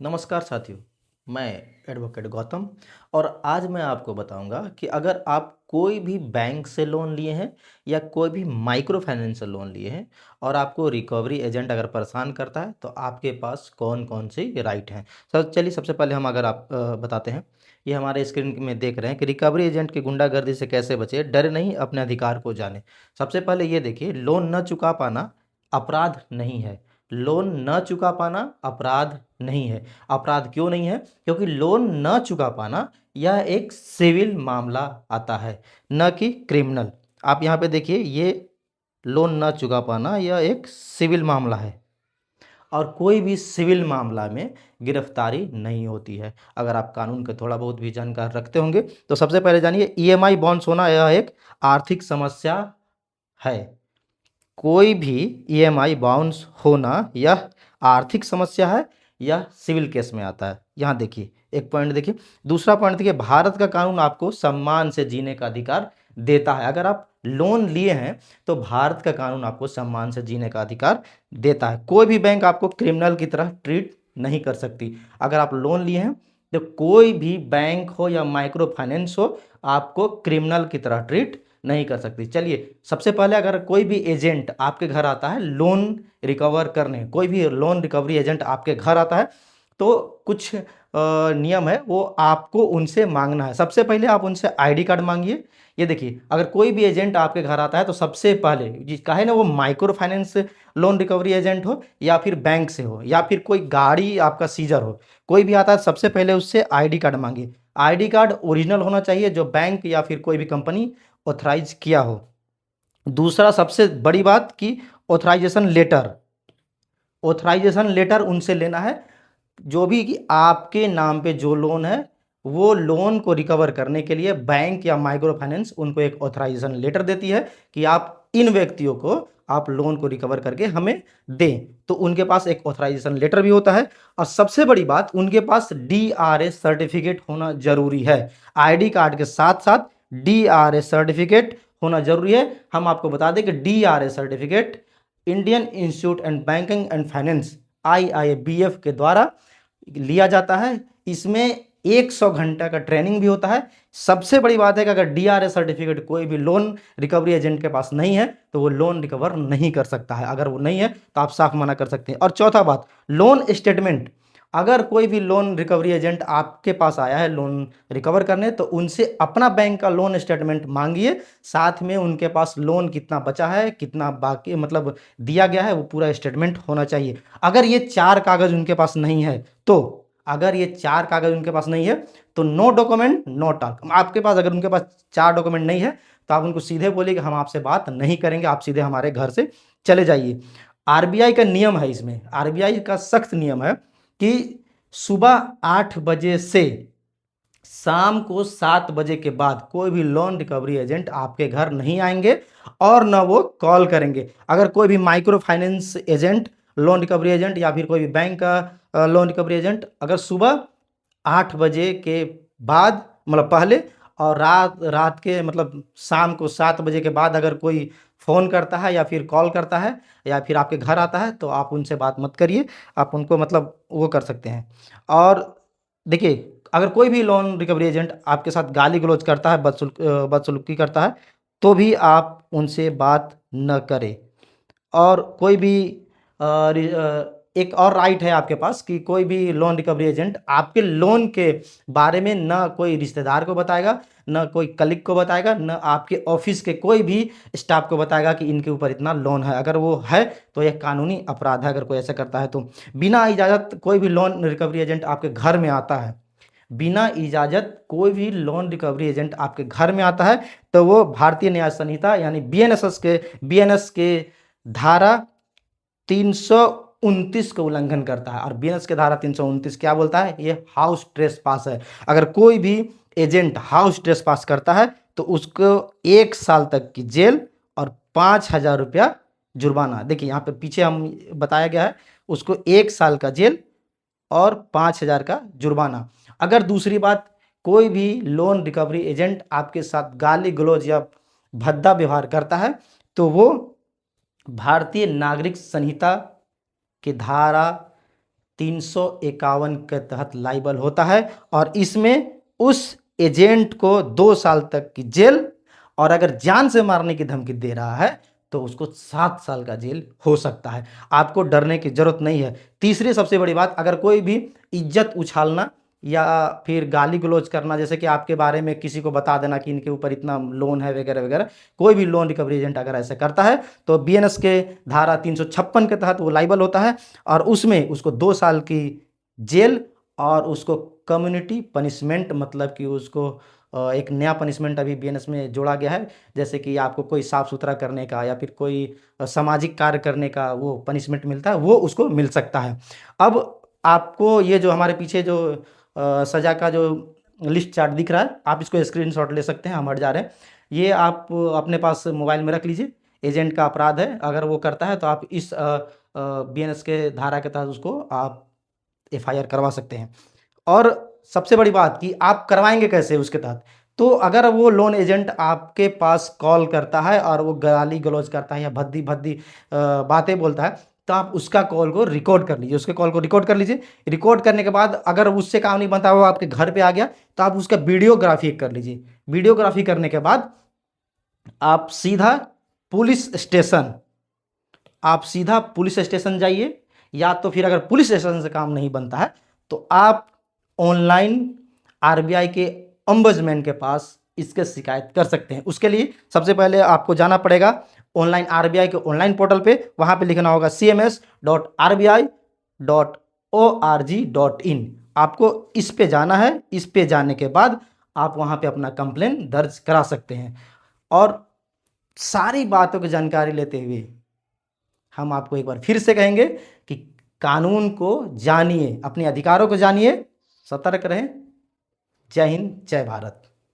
नमस्कार साथियों, मैं एडवोकेट गौतम और आज मैं आपको बताऊंगा कि अगर आप कोई भी बैंक से लोन लिए हैं या कोई भी माइक्रो फाइनेंस से लोन लिए हैं और आपको रिकवरी एजेंट अगर परेशान करता है तो आपके पास कौन कौन से राइट हैं। सर चलिए सबसे पहले हम अगर आप बताते हैं। ये हमारे स्क्रीन में देख रहे हैं कि रिकवरी एजेंट की गुंडागर्दी से कैसे बचे, डरे नहीं अपने अधिकार को जाने। सबसे पहले ये देखिए, लोन न चुका पाना अपराध नहीं है। लोन न चुका पाना अपराध नहीं है। अपराध क्यों नहीं है? क्योंकि लोन न चुका पाना यह एक सिविल मामला आता है, न कि क्रिमिनल। आप यहाँ पे देखिए, ये लोन न चुका पाना यह एक सिविल मामला है और कोई भी सिविल मामला में गिरफ्तारी नहीं होती है। अगर आप कानून के थोड़ा बहुत भी जानकार रखते होंगे तो सबसे पहले जानिए, ईएमआई बाउंस होना यह एक आर्थिक समस्या है। कोई भी ईएमआई बाउंस होना यह आर्थिक समस्या है, यह सिविल केस में आता है। यहाँ देखिए, एक पॉइंट देखिए। दूसरा पॉइंट देखिए, भारत का कानून आपको सम्मान से जीने का अधिकार देता है। अगर आप लोन लिए हैं तो भारत का कानून आपको सम्मान से जीने का अधिकार देता है। कोई भी बैंक आपको क्रिमिनल की तरह ट्रीट नहीं कर सकती। अगर आप लोन लिए हैं तो कोई भी बैंक हो या माइक्रो फाइनेंस हो, आपको क्रिमिनल की तरह ट्रीट नहीं कर सकती। चलिए सबसे पहले, अगर कोई भी एजेंट आपके घर आता है लोन रिकवर करने, कोई भी लोन रिकवरी एजेंट आपके घर आता है तो कुछ नियम है वो आपको उनसे मांगना है। सबसे पहले आप उनसे आईडी कार्ड मांगिए। ये देखिए, अगर कोई भी एजेंट आपके घर आता है तो सबसे पहले जिसका है ना, वो micro finance loan recovery agent हो या फिर बैंक से हो या फिर कोई गाड़ी आपका सीजर हो, कोई भी आता है सबसे पहले उससे आईडी कार्ड मांगिए। आईडी कार्ड ओरिजिनल होना चाहिए, जो बैंक या फिर कोई भी कंपनी ऑथराइज किया हो। दूसरा सबसे बड़ी बात कि ऑथराइजेशन लेटर, ऑथराइजेशन लेटर उनसे लेना है। जो भी कि आपके नाम पे जो लोन है, वो लोन को रिकवर करने के लिए बैंक या माइक्रो फाइनेंस उनको एक ऑथराइजेशन लेटर देती है कि आप इन व्यक्तियों को आप लोन को रिकवर करके हमें दें। तो उनके पास एक ऑथराइजेशन लेटर भी होता है और सबसे बड़ी बात, उनके पास डीआरए सर्टिफिकेट होना जरूरी है। आईडी कार्ड के साथ साथ डीआरए सर्टिफिकेट होना जरूरी है। हम आपको बता दें कि DRA certificate Indian institute and banking and finance IIBF के द्वारा लिया जाता है। इसमें 100 घंटा का ट्रेनिंग भी होता है। सबसे बड़ी बात है कि अगर डीआरए सर्टिफिकेट कोई भी लोन रिकवरी एजेंट के पास नहीं है तो वो लोन रिकवर नहीं कर सकता है। अगर वो नहीं है तो आप साफ मना कर सकते हैं। और चौथा बात, लोन स्टेटमेंट। अगर कोई भी लोन रिकवरी एजेंट आपके पास आया है लोन रिकवर करने, तो उनसे अपना बैंक का लोन स्टेटमेंट मांगिए। साथ में उनके पास लोन कितना बचा है, कितना बाकी मतलब दिया गया है, वो पूरा स्टेटमेंट होना चाहिए। अगर ये चार कागज उनके पास नहीं है तो, अगर ये चार कागज उनके पास नहीं है तो नो डॉक्यूमेंट नो टॉक। आपके पास अगर उनके पास चार डॉक्यूमेंट नहीं है तो आप उनको सीधे बोलिए कि हम आपसे बात नहीं करेंगे, आप सीधे हमारे घर से चले जाइए। आरबीआई का नियम है, इसमें आरबीआई का सख्त नियम है कि सुबह 8 बजे से शाम को 7 बजे के बाद कोई भी लोन रिकवरी एजेंट आपके घर नहीं आएंगे और न वो कॉल करेंगे। अगर कोई भी micro finance agent, loan recovery agent या फिर कोई भी बैंक का लोन रिकवरी एजेंट अगर सुबह 8 बजे के बाद मतलब पहले और रात रात के मतलब शाम को 7 बजे के बाद अगर कोई फ़ोन करता है या फिर कॉल करता है या फिर आपके घर आता है तो आप उनसे बात मत करिए। आप उनको मतलब वो कर सकते हैं। और देखिए, अगर कोई भी लोन रिकवरी एजेंट आपके साथ गाली गलौज करता है, बदसलूकी करता है, तो भी आप उनसे बात न करें। और कोई भी एक और राइट है आपके पास कि कोई भी लोन रिकवरी एजेंट आपके लोन के बारे में न कोई रिश्तेदार को बताएगा, न कोई कलीग को बताएगा, न आपके ऑफिस के कोई भी स्टाफ को बताएगा कि इनके ऊपर इतना लोन है। अगर वो है तो यह कानूनी अपराध है अगर कोई ऐसा करता है तो। बिना इजाज़त कोई भी लोन रिकवरी एजेंट आपके घर में आता है, बिना इजाज़त कोई भी लोन रिकवरी एजेंट आपके घर में आता है तो वो भारतीय न्याय संहिता यानी बीएनएस के धारा 329 का उल्लंघन करता है। और बीएनएस के धारा 329 क्या बोलता है? ये हाउस ट्रेस पास है। अगर कोई भी एजेंट हाउस ट्रेस पास करता है तो उसको 1 साल तक की जेल और 5,000 रुपया जुर्माना। देखिए यहाँ पे पीछे हम बताया गया है, उसको 1 साल का जेल और 5,000 का जुर्माना। अगर दूसरी बात, कोई भी लोन रिकवरी एजेंट आपके साथ गाली गलौज या भद्दा व्यवहार करता है तो वो भारतीय नागरिक संहिता की धारा 351 के तहत लाइबल होता है और इसमें उस एजेंट को 2 साल तक की जेल और अगर जान से मारने की धमकी दे रहा है तो उसको 7 साल का जेल हो सकता है। आपको डरने की जरूरत नहीं है। तीसरी सबसे बड़ी बात, अगर कोई भी इज्जत उछालना या फिर गाली गलौज करना, जैसे कि आपके बारे में किसी को बता देना कि इनके ऊपर इतना लोन है वगैरह वगैरह, कोई भी लोन रिकवरी एजेंट अगर ऐसा करता है तो बीएनएस के धारा 356 के तहत वो लाइबल होता है और उसमें उसको 2 साल की जेल और उसको कम्युनिटी पनिशमेंट, मतलब कि उसको एक नया पनिशमेंट अभी बीएनएस में जोड़ा गया है, जैसे कि आपको कोई साफ सुथरा करने का या फिर कोई सामाजिक कार्य करने का वो पनिशमेंट मिलता है, वो उसको मिल सकता है। अब आपको ये जो हमारे पीछे जो सजा का जो लिस्ट चार्ट दिख रहा है, आप इसको स्क्रीनशॉट ले सकते हैं, हम हट जा रहे हैं। ये आप अपने पास मोबाइल में रख लीजिए। एजेंट का अपराध है, अगर वो करता है तो आप इस बीएनएस के धारा के तहत उसको आप एफआईआर करवा सकते हैं। और सबसे बड़ी बात कि आप करवाएंगे कैसे उसके तहत, तो अगर वो लोन एजेंट आपके पास कॉल करता है और वो गाली गलौज करता है या भद्दी भद्दी बातें बोलता है, तो आप उसका कॉल को रिकॉर्ड कर लीजिए, उसके कॉल को रिकॉर्ड कर लीजिए। रिकॉर्ड करने के बाद अगर उससे काम नहीं बनता, वो आपके घर पे आ गया, तो आप उसका वीडियोग्राफी कर लीजिए। वीडियोग्राफी करने के बाद आप सीधा पुलिस स्टेशन जाइए, या तो फिर अगर पुलिस स्टेशन से काम नहीं बनता है तो आप ऑनलाइन आरबीआई के ओम्बुड्समैन के पास इसके शिकायत कर सकते हैं। उसके लिए सबसे पहले आपको जाना पड़ेगा ऑनलाइन आरबीआई के ऑनलाइन पोर्टल पे, वहां पे लिखना होगा cms.rbi.org.in। आपको इस पे जाना है। इस पे जाने के बाद आप वहां पे अपना कंप्लेन दर्ज करा सकते हैं। और सारी बातों की जानकारी लेते हुए हम आपको एक बार फिर से कहेंगे कि कानून को जानिए, अपने अधिकारों को जानिए, सतर्क रहें। जय हिंद, जय भारत।